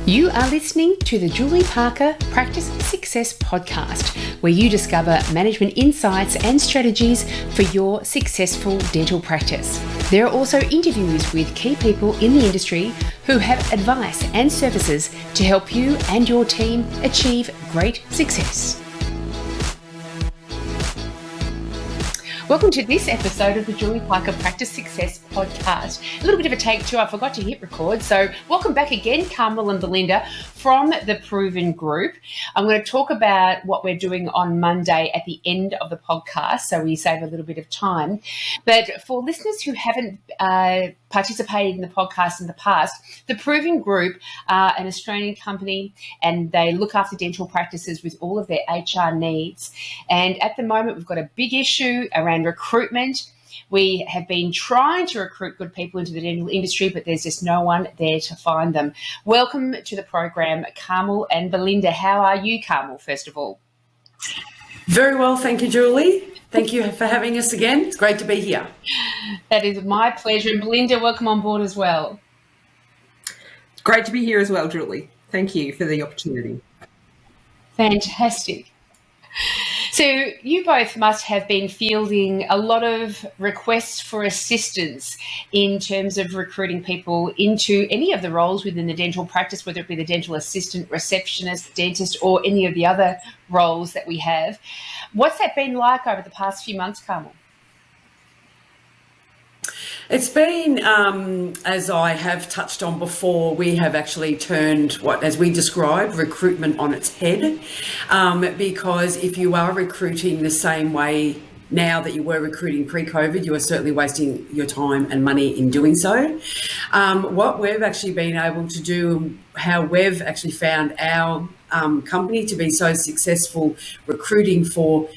You are listening to the Julie Parker Practice Success Podcast, where you discover management insights and strategies for your successful dental practice. There are also interviews with key people in the industry who have advice and services to help you and your team achieve great success. Welcome to this episode of the Julie Parker Practice Success Podcast. A little bit of a take two. I forgot to hit record. So welcome back again, Carmel and Belinda from the Proven Group. I'm going to talk about what we're doing on Monday at the end of the podcast, so we save a little bit of time. But for listeners who haven't participated in the podcast in the past, the Proven Group are an Australian company and they look after dental practices with all of their HR needs. And at the moment, we've got a big issue around recruitment. We have been trying to recruit good people into the dental industry, but there's just no one there to find them. Welcome to the program, Carmel and Belinda. How are you, Carmel, first of all? Very well, thank you, Julie. Thank you for having us again. It's great to be here. That is my pleasure. And Belinda, welcome on board as well. Great to be here as well, Julie. Thank you for the opportunity. Fantastic. So you both must have been fielding a lot of requests for assistance in terms of recruiting people into any of the roles within the dental practice, whether it be the dental assistant, receptionist, dentist, or any of the other roles that we have. What's that been like over the past few months, Carmel? It's been, as I have touched on before, we have actually turned what, as we describe, recruitment on its head, because if you are recruiting the same way now that you were recruiting pre-COVID, you are certainly wasting your time and money in doing so. What we've actually been able to do, how we've actually found our company to be so successful recruiting for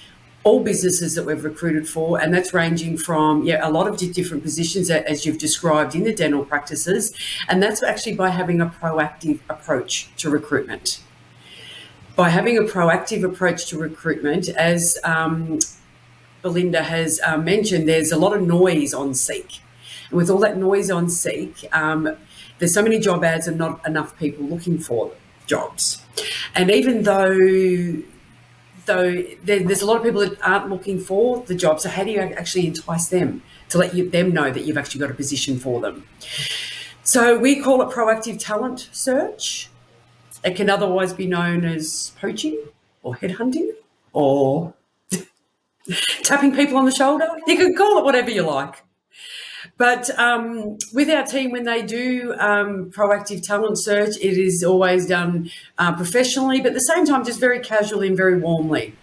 all businesses that we've recruited for, and that's ranging from a lot of different positions as you've described in the dental practices, and that's actually by having a proactive approach to recruitment. By having a proactive approach to recruitment, as Belinda has mentioned, there's a lot of noise on Seek, and with all that noise on Seek, there's so many job ads and not enough people looking for jobs. And even though there's a lot of people that aren't looking for the job, so how do you actually entice them to let them know that you've actually got a position for them? So we call it proactive talent search. It can otherwise be known as poaching or headhunting or tapping people on the shoulder. You can call it whatever you like. But with our team, when they do proactive talent search, it is always done professionally, but at the same time, just very casually and very warmly.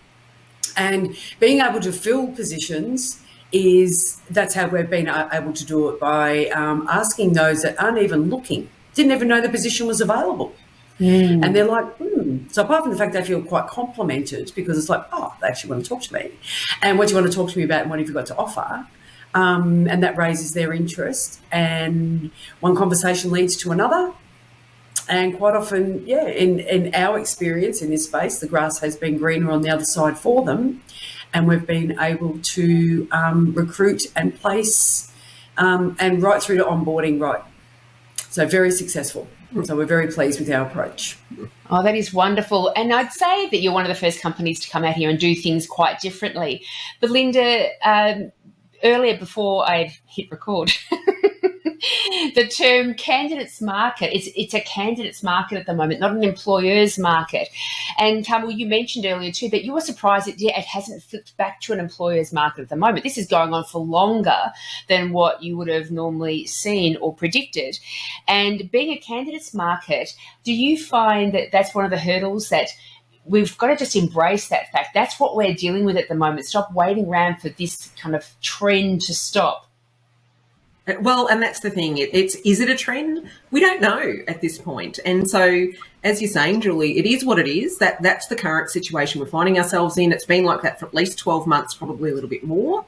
And being able to fill positions that's how we've been able to do it, by asking those that aren't even looking, didn't even know the position was available. And they're like, So apart from the fact they feel quite complimented, because it's like, oh, they actually want to talk to me. And what do you want to talk to me about, and what have you got to offer? And that raises their interest, and one conversation leads to another. And quite often, in our experience in this space, the grass has been greener on the other side for them, and we've been able to recruit and place and right through to onboarding, right. So very successful. So we're very pleased with our approach. Oh, that is wonderful. And I'd say that you're one of the first companies to come out here and do things quite differently. Belinda, earlier, before I hit record, the term candidates market, it's a candidates market at the moment, not an employer's market. And Carmel, you mentioned earlier too that you were surprised that it hasn't flipped back to an employer's market at the moment. This is going on for longer than what you would have normally seen or predicted. And being a candidates market, do you find that that's one of the hurdles that we've got to just embrace that fact? That's what we're dealing with at the moment. Stop waiting around for this kind of trend to stop. Well, and that's the thing. Is it a trend? We don't know at this point. And so, as you're saying, Julie, it is what it is. That's the current situation we're finding ourselves in. It's been like that for at least 12 months, probably a little bit more.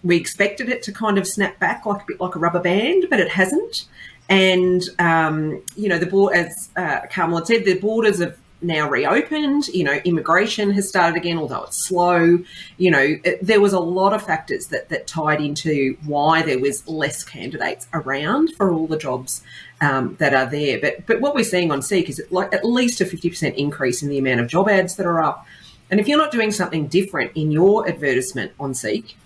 We expected it to kind of snap back like a bit like a rubber band, but it hasn't. And, the board, as Carmel had said, the borders have now reopened, immigration has started again, although it's slow. There was a lot of factors that tied into why there was less candidates around for all the jobs that are there. But what we're seeing on Seek is like at least a 50% increase in the amount of job ads that are up. And if you're not doing something different in your advertisement on Seek,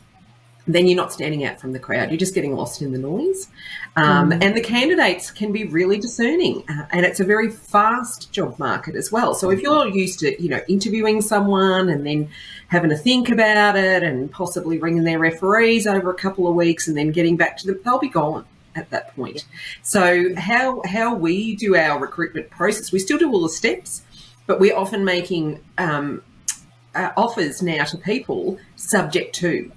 then you're not standing out from the crowd. You're just getting lost in the noise. And the candidates can be really discerning. And it's a very fast job market as well. So if you're used to, interviewing someone and then having to think about it and possibly ringing their referees over a couple of weeks and then getting back to them, they'll be gone at that point. So how we do our recruitment process, we still do all the steps, but we're often making offers now to people subject to,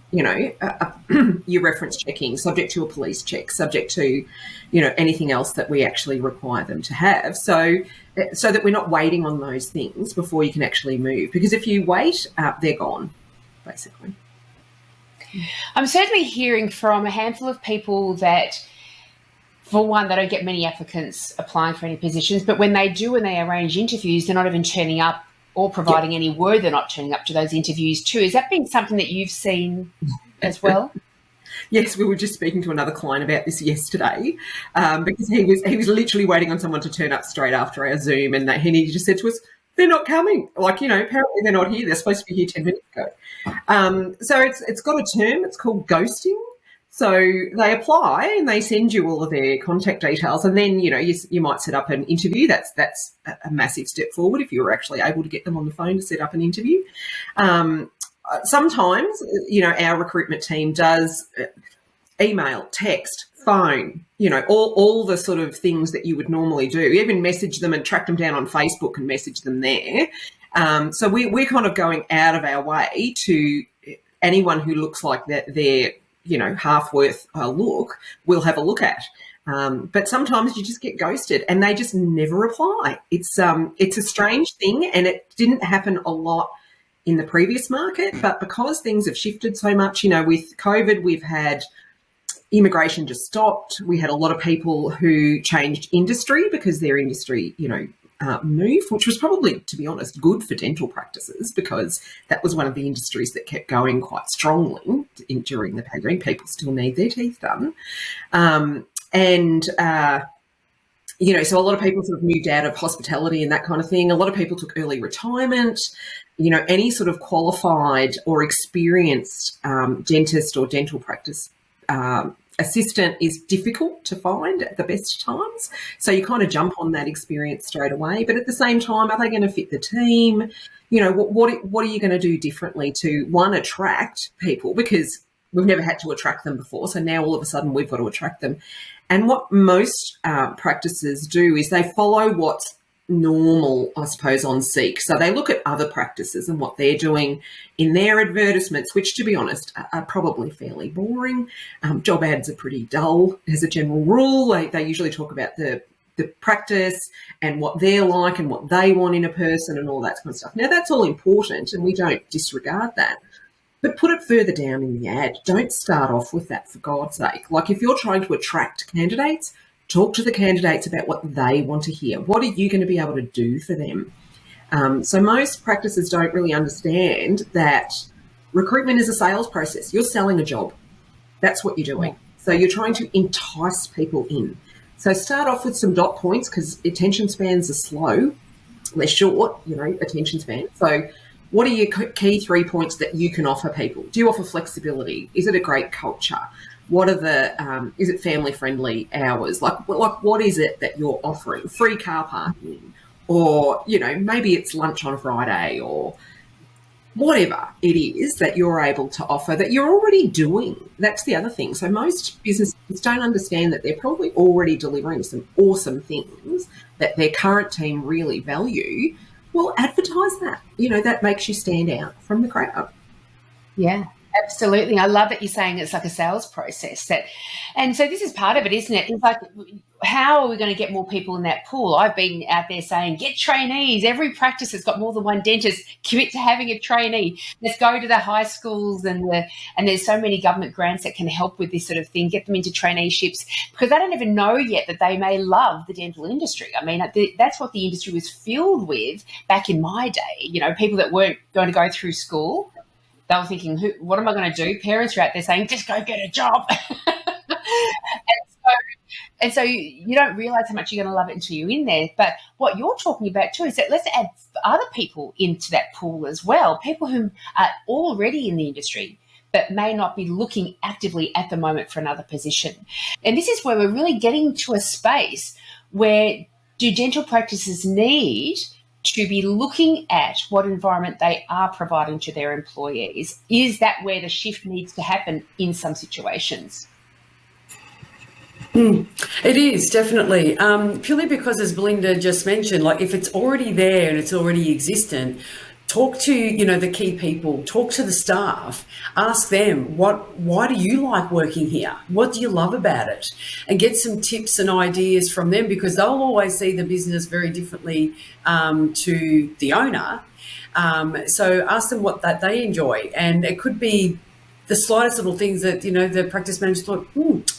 your reference checking, subject to a police check, subject to, anything else that we actually require them to have. So that we're not waiting on those things before you can actually move. Because if you wait, they're gone, basically. I'm certainly hearing from a handful of people that, for one, they don't get many applicants applying for any positions, but when they do and they arrange interviews, they're not even turning up or providing any word they're not turning up to those interviews too. Has that been something that you've seen as well? Yes, we were just speaking to another client about this yesterday because he was literally waiting on someone to turn up straight after our Zoom, and he just said to us, they're not coming. Apparently they're not here. They're supposed to be here 10 minutes ago. So it's got a term. It's called ghosting. So they apply and they send you all of their contact details, and then you might set up an interview. That's a massive step forward if you were actually able to get them on the phone to set up an interview. Sometimes our recruitment team does email, text, phone, all the sort of things that you would normally do. You even message them and track them down on Facebook and message them there. So we're kind of going out of our way to anyone who looks like that they're half worth a look, we'll have a look at. But sometimes you just get ghosted and they just never reply. It's a strange thing, and it didn't happen a lot in the previous market, but because things have shifted so much, with COVID, we've had immigration just stopped. We had a lot of people who changed industry because their industry, moved, which was probably, to be honest, good for dental practices because that was one of the industries that kept going quite strongly during the pandemic. People still need their teeth done. So a lot of people sort of moved out of hospitality and that kind of thing. A lot of people took early retirement. Any sort of qualified or experienced dentist or dental practice assistant is difficult to find at the best times. So you kind of jump on that experience straight away. But at the same time, are they going to fit the team? What are you going to do differently to, one, attract people? Because we've never had to attract them before. So now all of a sudden we've got to attract them. And what most practices do is they follow what's normal, I suppose, on Seek. So they look at other practices and what they're doing in their advertisements, which, to be honest, are probably fairly boring. Job ads are pretty dull as a general rule. They usually talk about the practice and what they're like and what they want in a person and all that kind of stuff. Now, that's all important and we don't disregard that. But put it further down in the ad. Don't start off with that, for God's sake. Like, if you're trying to attract candidates, talk to the candidates about what they want to hear. What are you going to be able to do for them? So most practices don't really understand that recruitment is a sales process. You're selling a job. That's what you're doing. So you're trying to entice people in. So start off with some dot points because attention spans are slow. They're short, attention span. So what are your key 3 points that you can offer people? Do you offer flexibility? Is it a great culture? What are is it family friendly hours? Like what is it that you're offering? Free car parking, or, maybe it's lunch on Friday, or whatever it is that you're able to offer that you're already doing. That's the other thing. So most businesses don't understand that they're probably already delivering some awesome things that their current team really value. Well, advertise that. That makes you stand out from the crowd. Yeah. Absolutely. I love that you're saying it's like a sales process. And so this is part of it, isn't it? It's like, how are we going to get more people in that pool? I've been out there saying, get trainees. Every practice has got more than one dentist. Commit to having a trainee. Let's go to the high schools and there's so many government grants that can help with this sort of thing, get them into traineeships, because they don't even know yet that they may love the dental industry. I mean, that's what the industry was filled with back in my day. People that weren't going to go through school. They were thinking, what am I going to do? Parents are out there saying, just go get a job. And so And so you don't realise how much you're going to love it until you're in there. But what you're talking about too is that let's add other people into that pool as well, people who are already in the industry but may not be looking actively at the moment for another position. And this is where we're really getting to a space where do dental practices need to be looking at what environment they are providing to their employees? Is that where the shift needs to happen in some situations? It is definitely purely because, as Belinda just mentioned, like if it's already there and it's already existent, talk to the key people, talk to the staff, ask them why do you like working here, what do you love about it, and get some tips and ideas from them, because they'll always see the business very differently to the owner. So ask them what that they enjoy, and it could be the slightest little things that, the practice manager thought,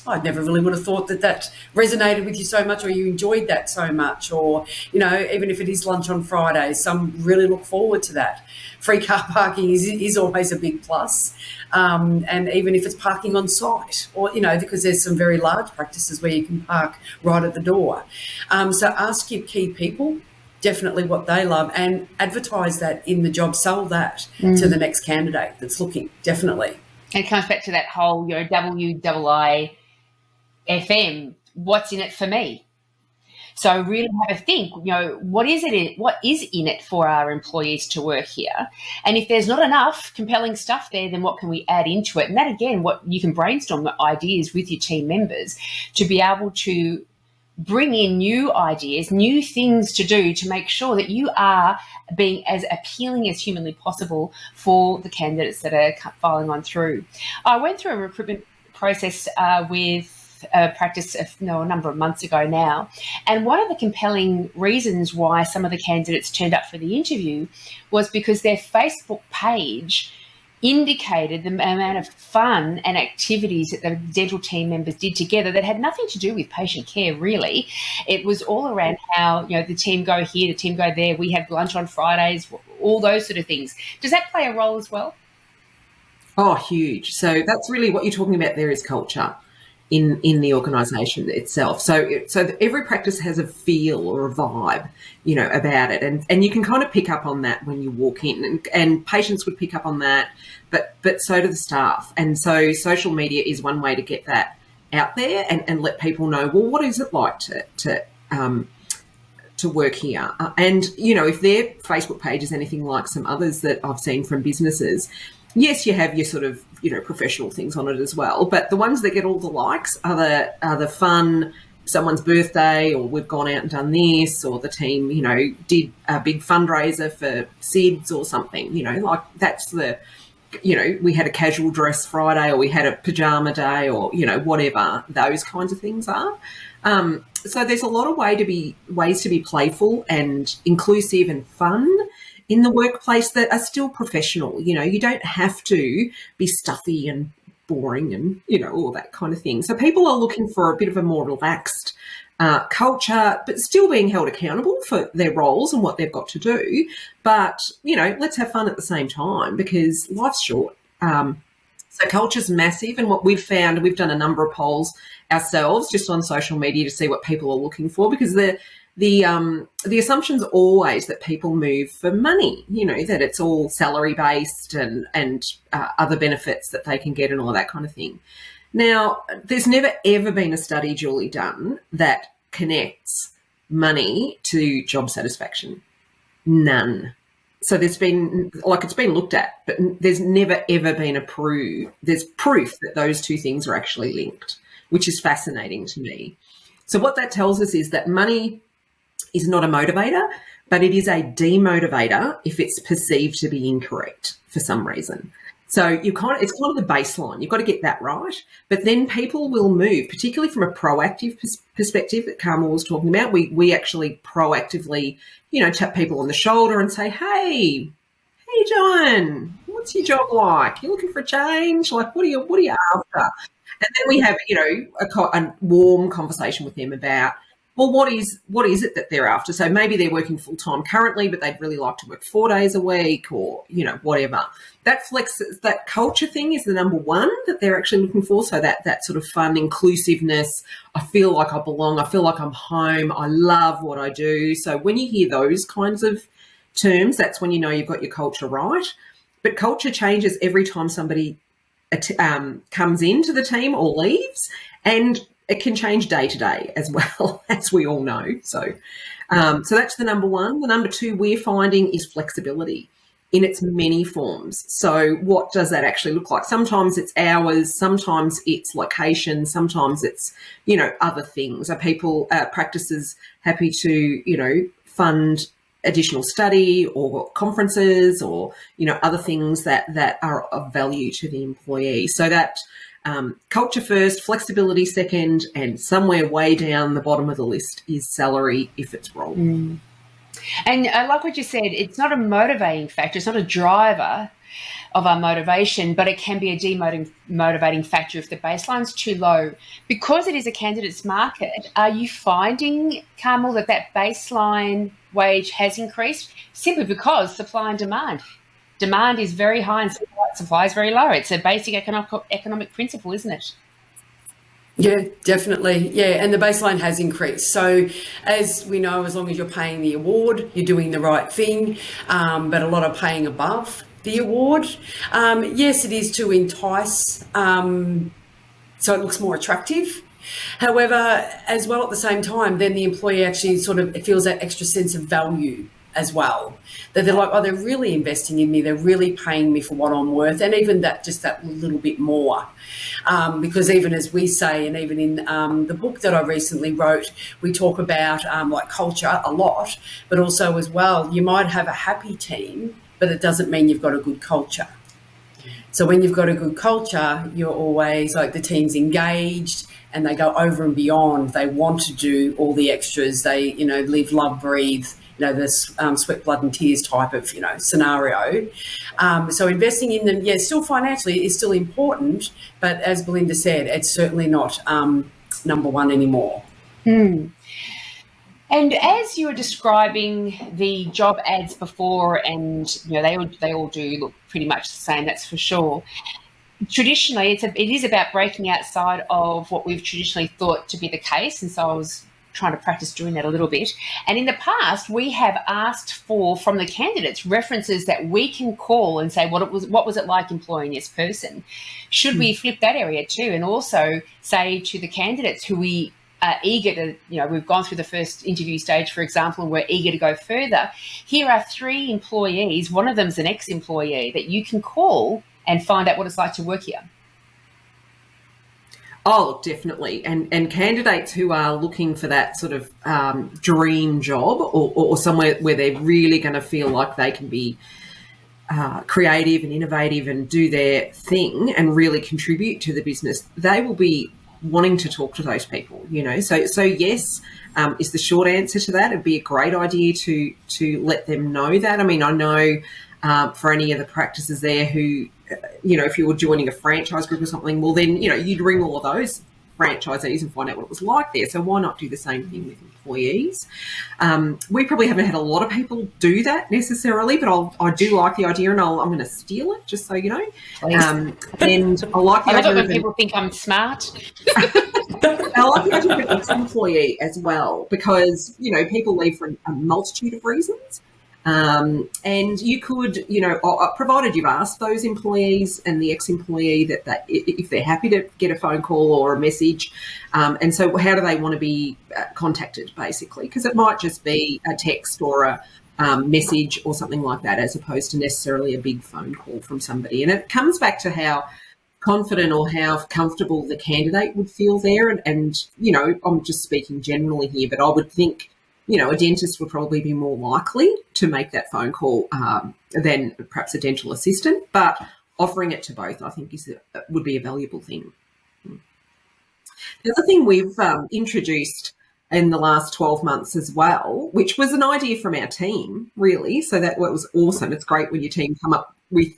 I never really would have thought that resonated with you so much, or you enjoyed that so much, or, even if it is lunch on Fridays, some really look forward to that. Free car parking is always a big plus. And even if it's parking on site, or, because there's some very large practices where you can park right at the door. So ask your key people definitely what they love, and advertise that in the job, sell that to the next candidate that's looking, definitely. And it comes back to that whole, WIIFM, what's in it for me? So really have a think, what is in it for our employees to work here? And if there's not enough compelling stuff there, then what can we add into it? And that, again, what you can brainstorm ideas with your team members to be able to bring in new ideas, new things to do to make sure that you are being as appealing as humanly possible for the candidates that are filing on through. I went through a recruitment process with a practice a number of months ago now, and one of the compelling reasons why some of the candidates turned up for the interview was because their Facebook page indicated the amount of fun and activities that the dental team members did together that had nothing to do with patient care, really. It was all around how, the team go here, the team go there, we have lunch on Fridays, all those sort of things. Does that play a role as well? Oh, huge. So that's really what you're talking about there is culture in the organisation itself. So every practice has a feel or a vibe, about it, and you can kind of pick up on that when you walk in, and patients would pick up on that, but so do the staff. And so social media is one way to get that out there and let people know, well, what is it like to work here? And if their Facebook page is anything like some others that I've seen from businesses, yes, you have your sort of, professional things on it as well. But the ones that get all the likes are the fun, someone's birthday, or we've gone out and done this, or the team, did a big fundraiser for SIDS or something, like that's the, we had a casual dress Friday, or we had a pajama day, or, whatever those kinds of things are. So there's a lot of ways to be playful and inclusive and fun in the workplace that are still professional. You don't have to be stuffy and boring and, all that kind of thing. So people are looking for a bit of a more relaxed culture, but still being held accountable for their roles and what they've got to do. But, let's have fun at the same time, because life's short. So culture's massive, and what we've found, we've done a number of polls ourselves just on social media to see what people are looking for, because the assumption's always that people move for money, that it's all salary based and other benefits that they can get and all that kind of thing. Now, there's never ever been a study, Julie, done that connects money to job satisfaction. None. So it's been looked at, but there's never ever been there's proof that those two things are actually linked, which is fascinating to me. So what that tells us is that money is not a motivator, but it is a demotivator if it's perceived to be incorrect for some reason. So it's kind of the baseline. You've got to get that right. But then people will move, particularly from a proactive perspective that Carmel was talking about. We actually proactively, tap people on the shoulder and say, hey, how you doing? What's your job like? You looking for a change? Like, what are you after? And then we have, a warm conversation with them about, well, what is it that they're after? So maybe they're working full time currently, but they'd really like to work 4 days a week, or whatever. That culture thing is the number one that they're actually looking for. So that sort of fun inclusiveness. I feel like I belong. I feel like I'm home. I love what I do. So when you hear those kinds of terms, that's when you know you've got your culture right. But culture changes every time somebody comes into the team or leaves, and it can change day to day as well, as we all know. So that's the number one. The number two we're finding is flexibility in its many forms. So what does that actually look like? Sometimes it's hours, sometimes it's location, sometimes it's, other things. Are people, practices happy to, fund additional study or conferences or, other things that are of value to the employee? So that culture first, flexibility second, and somewhere way down the bottom of the list is salary if it's role. And I like what you said, it's not a motivating factor, it's not a driver of our motivation, but it can be a demotivating factor if the baseline's too low. Because it is a candidate's market, are you finding, Carmel, that baseline wage has increased simply because supply and demand? Demand is very high and supply is very low. It's a basic economic principle, isn't it? Yeah, definitely. Yeah, and the baseline has increased. So as we know, as long as you're paying the award, you're doing the right thing, but a lot are paying above the award. Yes, it is to entice, so it looks more attractive. However, as well at the same time, then the employee actually sort of feels that extra sense of value as well, that they're like, oh, they're really investing in me, they're really paying me for what I'm worth, and even that little bit more. Because even as we say, and even in the book that I recently wrote, we talk about like culture a lot, but also as well, you might have a happy team, but it doesn't mean you've got a good culture. So when you've got a good culture, you're always like the team's engaged and they go over and beyond. They want to do all the extras. They, live, love, breathe, this sweat, blood and tears type of, scenario. So investing in them, yes, still financially is still important, but as Belinda said, it's certainly not number one anymore. And as you were describing the job ads before, and they all do look pretty much the same, that's for sure. Traditionally, it is about breaking outside of what we've traditionally thought to be the case, and so I was trying to practice doing that a little bit. And in the past, we have asked for, from the candidates, references that we can call and say, what was it like employing this person? Should we flip that area too, and also say to the candidates who we are eager to, we've gone through the first interview stage, for example, and we're eager to go further. Here are 3 employees, one of them's an ex-employee, that you can call and find out what it's like to work here. Oh, definitely. And candidates who are looking for that sort of dream job or somewhere where they're really going to feel like they can be creative and innovative and do their thing and really contribute to the business, they will be wanting to talk to those people, So yes, is the short answer to that. It'd be a great idea to let them know that. I mean, I know for any of the practices there who, if you were joining a franchise group or something, well then, you'd ring all of those franchisees and find out what it was like there. So why not do the same thing with employees? We probably haven't had a lot of people do that necessarily, but I do like the idea, and I'm going to steal it just so you know. And I like the idea when people think I'm smart. I like the idea of an ex-employee as well, because people leave for a multitude of reasons. And you could, provided you've asked those employees and the ex-employee that if they're happy to get a phone call or a message, and so how do they want to be contacted, basically? Because it might just be a text or a message or something like that, as opposed to necessarily a big phone call from somebody. And it comes back to how confident or how comfortable the candidate would feel there. And I'm just speaking generally here, but I would think, a dentist would probably be more likely to make that phone call than perhaps a dental assistant, but offering it to both, I think, would be a valuable thing. The other thing we've introduced in the last 12 months as well, which was an idea from our team, really, so that was awesome. It's great when your team come up with,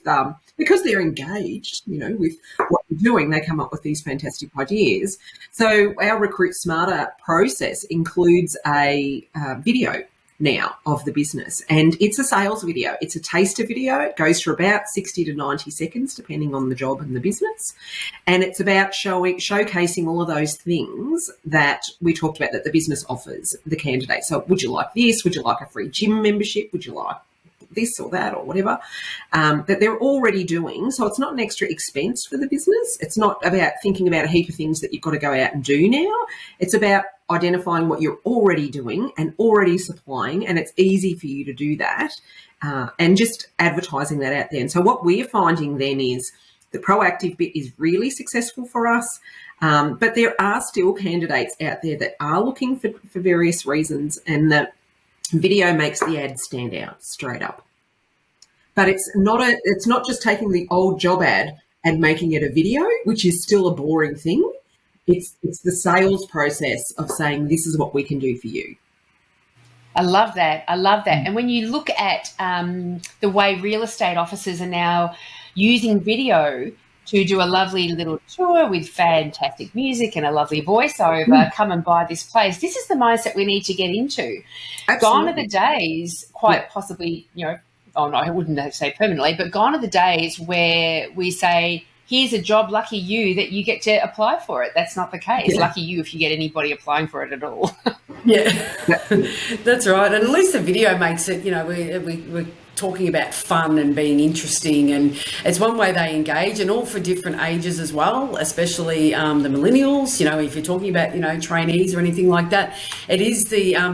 because they're engaged, with what you're doing, they come up with these fantastic ideas. So our Recruit Smarter process includes a video now of the business, and it's a sales video. It's a taster video. It goes for about 60 to 90 seconds depending on the job and the business, and it's about showcasing all of those things that we talked about that the business offers the candidate. So would you like this? Would you like a free gym membership? Would you like this or that or whatever, that they're already doing. So it's not an extra expense for the business. It's not about thinking about a heap of things that you've got to go out and do now. It's about identifying what you're already doing and already supplying, and it's easy for you to do that, and just advertising that out there. And so what we're finding then is the proactive bit is really successful for us, but there are still candidates out there that are looking for various reasons, and that video makes the ad stand out straight up. But it's not just taking the old job ad and making it a video, which is still a boring thing. It's the sales process of saying, this is what we can do for you. I love that. And when you look at the way real estate offices are now using video to do a lovely little tour with fantastic music and a lovely voiceover, come and buy this place. This is the mindset we need to get into. Absolutely. Gone are the days, quite possibly, oh no, I wouldn't say permanently, but gone are the days where we say, here's a job, lucky you that you get to apply for it. That's not the case. Yeah. Lucky you if you get anybody applying for it at all. Yeah, that's right. And at least the video makes it, we're talking about fun and being interesting, and it's one way they engage, and all for different ages as well, especially the millennials. If you're talking about trainees or anything like that, it is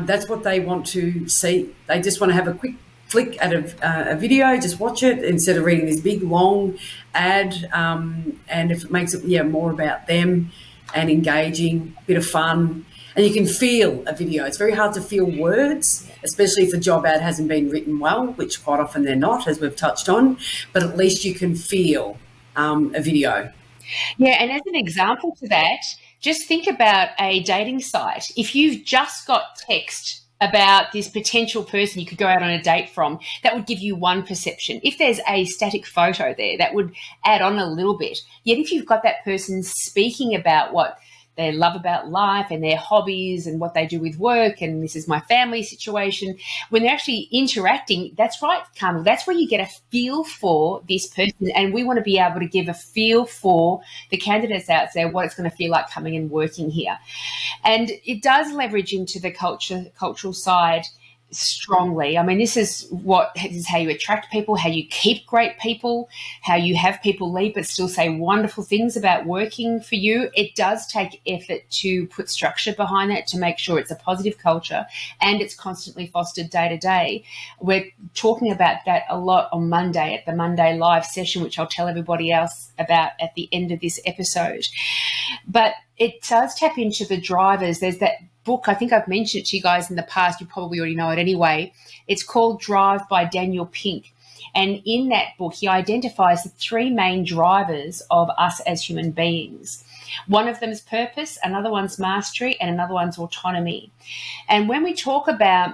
that's what they want to see. They just want to have a quick flick at a video, just watch it instead of reading this big long ad, and if it makes it more about them and engaging, bit of fun. And you can feel a video. It's very hard to feel words, especially if a job ad hasn't been written well, which quite often they're not, as we've touched on, but at least you can feel a video. Yeah, and as an example to that, just think about a dating site. If you've just got text about this potential person you could go out on a date from, that would give you one perception. If there's a static photo there, that would add on a little bit. Yet if you've got that person speaking about what they love about life and their hobbies and what they do with work, and this is my family situation, when they're actually interacting, that's right, Carmel, that's where you get a feel for this person, and we want to be able to give a feel for the candidates out there, what it's going to feel like coming and working here. And it does leverage into the cultural side strongly. I mean, this is how you attract people, how you keep great people, how you have people leave but still say wonderful things about working for you. It does take effort to put structure behind that to make sure it's a positive culture and it's constantly fostered day to day. We're talking about that a lot on Monday at the Monday live session, which I'll tell everybody else about at the end of this episode. But it does tap into the drivers. There's that book, I think I've mentioned it to you guys in the past, you probably already know it anyway. It's called Drive by Daniel Pink. And in that book, he identifies the three main drivers of us as human beings. One of them is purpose, another one's mastery, and another one's autonomy. And when we talk about,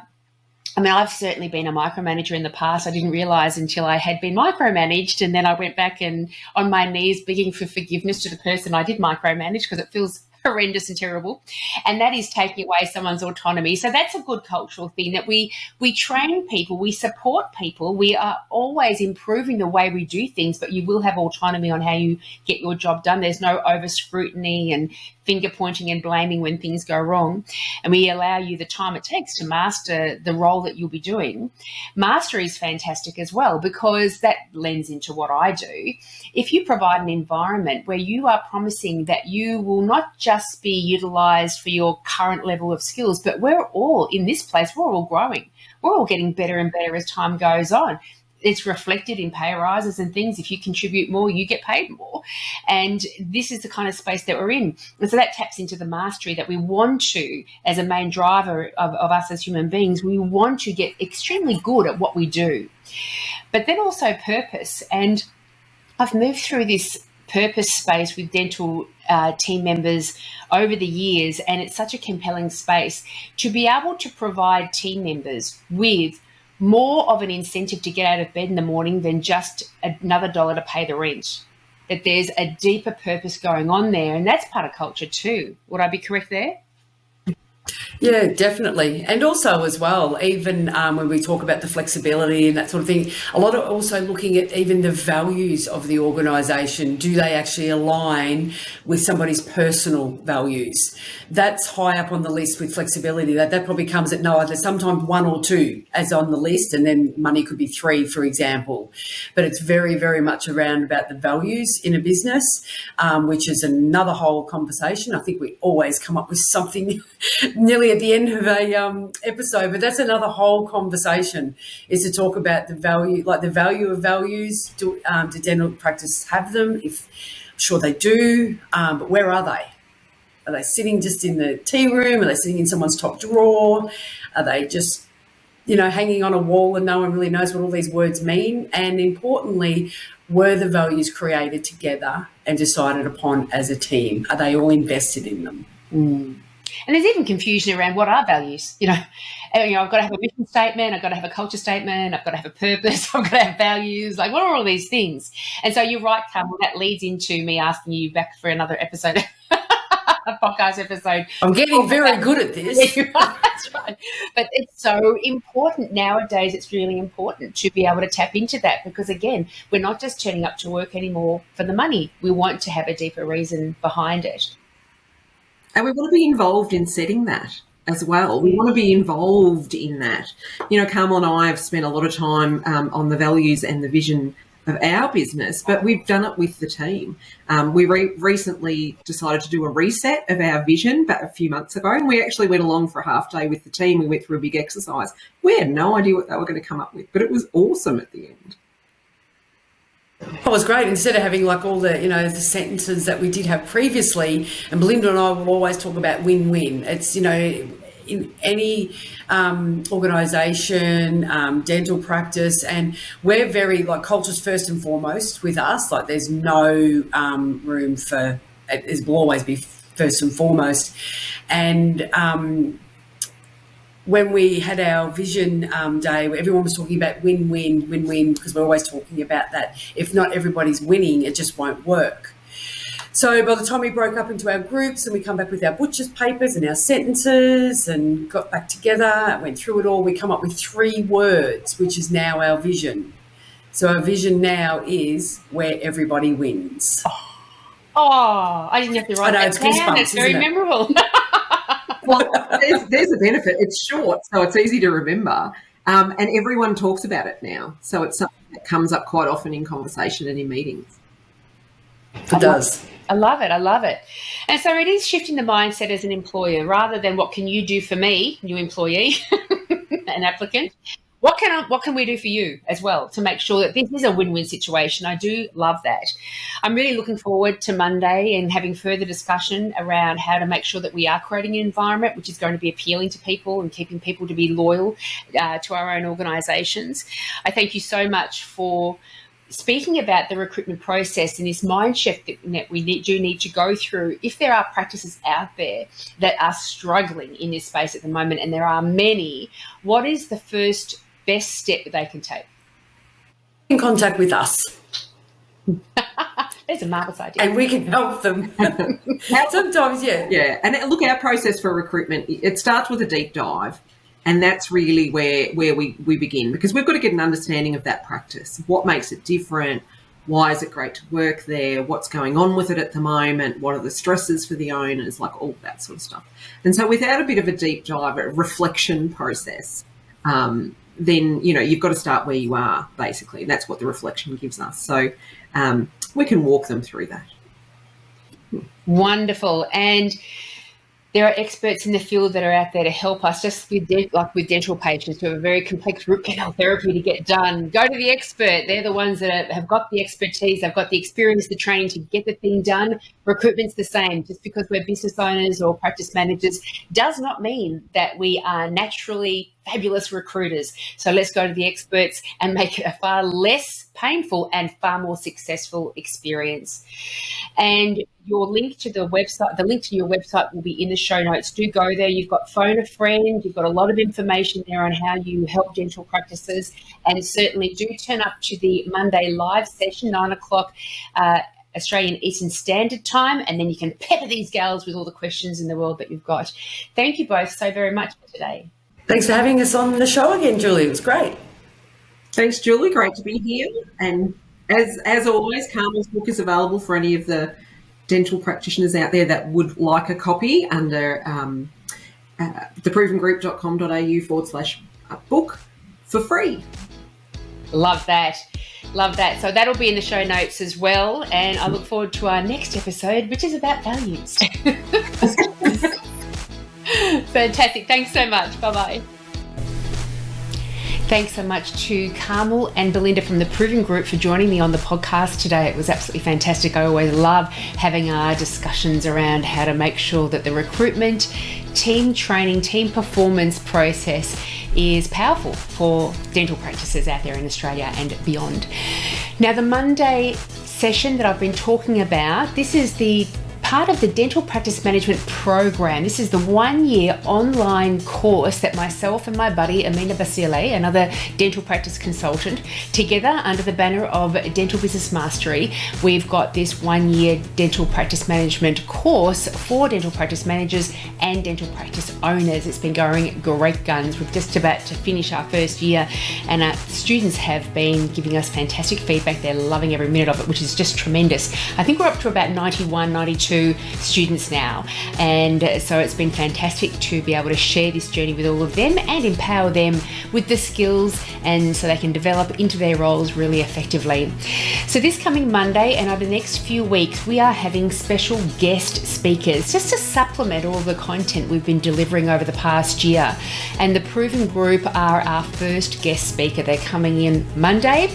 I've certainly been a micromanager in the past. I didn't realise until I had been micromanaged, and then I went back and on my knees begging for forgiveness to the person I did micromanage, because it feels horrendous and terrible, and that is taking away someone's autonomy. So that's a good cultural thing, that we train people, we support people, we are always improving the way we do things, but you will have autonomy on how you get your job done. There's no over scrutiny and finger pointing and blaming when things go wrong, and we allow you the time it takes to master the role that you'll be doing. Mastery is fantastic as well, because that lends into what I do. If you provide an environment where you are promising that you will not just be utilised for your current level of skills, but we're all in this place, we're all growing, we're all getting better and better as time goes on. It's reflected in pay rises and things. If you contribute more, you get paid more. And this is the kind of space that we're in. And so that taps into the mastery that we want to, as a main driver of us as human beings, we want to get extremely good at what we do. But then also purpose. And I've moved through this purpose space with dental team members over the years, and it's such a compelling space to be able to provide team members with more of an incentive to get out of bed in the morning than just another dollar to pay the rent. that there's a deeper purpose going on there, and that's part of culture too. Would I be correct there? Yeah, definitely. And also as well, even when we talk about the flexibility and that sort of thing, a lot of also looking at even the values of the organisation. Do they actually align with somebody's personal values? That's high up on the list with flexibility. That probably comes at no other, sometimes one or two as on the list, and then money could be three, for example. But it's very, very much around about the values in a business, which is another whole conversation. I think we always come up with something nearly at the end of a episode, but that's another whole conversation, is to talk about the value, like the value of values. Do dental practice have them? If sure they do, but where are they? Are they sitting just in the tea room? Are they sitting in someone's top drawer? Are they just, hanging on a wall and no one really knows what all these words mean? And importantly, were the values created together and decided upon as a team? Are they all invested in them? And there's even confusion around what are values. I've got to have a mission statement, I've got to have a culture statement, I've got to have a purpose, I've got to have values. Like, what are all these things? And so you're right, Carmel, that leads into me asking you back for another episode, a podcast episode. I'm getting very good at this. That's right. But it's so important nowadays. It's really important to be able to tap into that, because, again, we're not just turning up to work anymore for the money. We want to have a deeper reason behind it. And we want to be involved in setting that as well. We want to be involved in that. Carmel and I have spent a lot of time on the values and the vision of our business, but we've done it with the team. We recently decided to do a reset of our vision back a few months ago, and we actually went along for a half day with the team. We went through a big exercise. We had no idea what they were going to come up with, but it was awesome at the end. It was great. Instead of having like all the, the sentences that we did have previously, and Belinda and I will always talk about win-win. It's, in any organisation, dental practice, and we're very, like, culture's first and foremost with us. Like, there's no room for, it will always be first and foremost. And when we had our vision day, where everyone was talking about win-win, win-win, because we're always talking about that. If not everybody's winning, it just won't work. So by the time we broke up into our groups and we come back with our butcher's papers and our sentences and got back together, went through it all, we come up with 3 words, which is now our vision. So our vision now is where everybody wins. Oh, I didn't have to write that down. It's very memorable. Well, there's a benefit. It's short, so it's easy to remember. And everyone talks about it now. So it's something that comes up quite often in conversation and in meetings. It does. I love it. I love it. And so it is shifting the mindset as an employer, rather than what can you do for me, new employee, an applicant. What can we do for you as well to make sure that this is a win-win situation? I do love that. I'm really looking forward to Monday and having further discussion around how to make sure that we are creating an environment which is going to be appealing to people and keeping people to be loyal to our own organisations. I thank you so much for speaking about the recruitment process and this mind shift that we do need to go through. If there are practices out there that are struggling in this space at the moment, and there are many, what is the first best step that they can take? In contact with us. There's a marvelous idea. And we can help them. Sometimes, yeah. Yeah. And look, our process for recruitment, it starts with a deep dive. And that's really where we begin, because we've got to get an understanding of that practice. What makes it different? Why is it great to work there? What's going on with it at the moment? What are the stresses for the owners? Like all that sort of stuff. And so without a bit of a deep dive, a reflection process, then, you've got to start where you are, basically. That's what the reflection gives us. So we can walk them through that. Wonderful. And there are experts in the field that are out there to help us, just with dental patients who have a very complex root canal therapy to get done. Go to the expert. They're the ones that have got the expertise, they've got the experience, the training to get the thing done. Recruitment's the same. Just because we're business owners or practice managers does not mean that we are naturally fabulous recruiters. So let's go to the experts and make it a far less painful and far more successful experience. And your link to the website, the link to your website will be in the show notes. Do go there. You've got Phone a Friend. You've got a lot of information there on how you help dental practices. And certainly do turn up to the Monday live session, 9 o'clock Australian Eastern Standard Time, and then you can pepper these gals with all the questions in the world that you've got. Thank you both so very much for today. Thanks for having us on the show again, Julie. It was great. Thanks, Julie. Great to be here. And as always, Carmel's book is available for any of the dental practitioners out there that would like a copy under theprovengroup.com.au/book for free. Love that. Love that. So that'll be in the show notes as well. And I look forward to our next episode, which is about values. Fantastic. Thanks so much. Bye-bye. Thanks so much to Carmel and Belinda from the Proven Group for joining me on the podcast today. It was absolutely fantastic. I always love having our discussions around how to make sure that the recruitment, team training, team performance process is powerful for dental practices out there in Australia and beyond. Now, the Monday session that I've been talking about, this is the part of the Dental Practice Management Program. This is the 1-year online course that myself and my buddy Amina Basile, another dental practice consultant, together under the banner of Dental Business Mastery, we've got this 1-year dental practice management course for dental practice managers and dental practice owners. It's been going great guns. We're just about to finish our first year, and our students have been giving us fantastic feedback. They're loving every minute of it, which is just tremendous. I think we're up to about 91, 92 students now, and so it's been fantastic to be able to share this journey with all of them and empower them with the skills, and so they can develop into their roles really effectively. So this coming Monday and over the next few weeks, we are having special guest speakers just to supplement all the content we've been delivering over the past year. And the Proven Group are our first guest speaker. They're coming in Monday,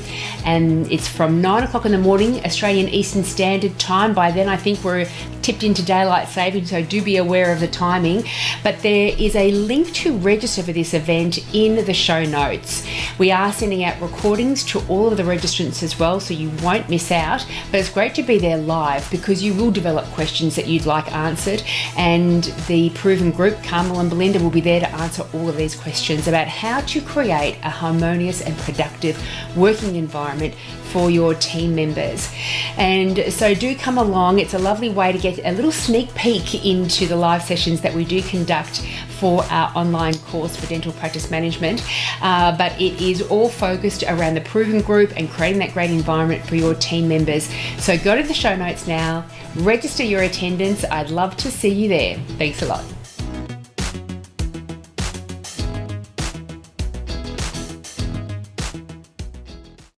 and it's from 9 o'clock in the morning, Australian Eastern Standard Time. By then, I think we're tipped into daylight saving, so do be aware of the timing. But there is a link to register for this event in the show notes. We are sending out recordings to all of the registrants as well, so you won't miss out. But it's great to be there live because you will develop questions that you'd like answered, and the Proven Group, Carmel and Belinda, will be there to answer all of these questions about how to create a harmonious and productive working environment for your team members. And so do come along. It's a lovely way to get a little sneak peek into the live sessions that we do conduct for our online course for dental practice management. But it is all focused around the Proven Group and creating that great environment for your team members. So go to the show notes now, register your attendance. I'd love to see you there. Thanks a lot.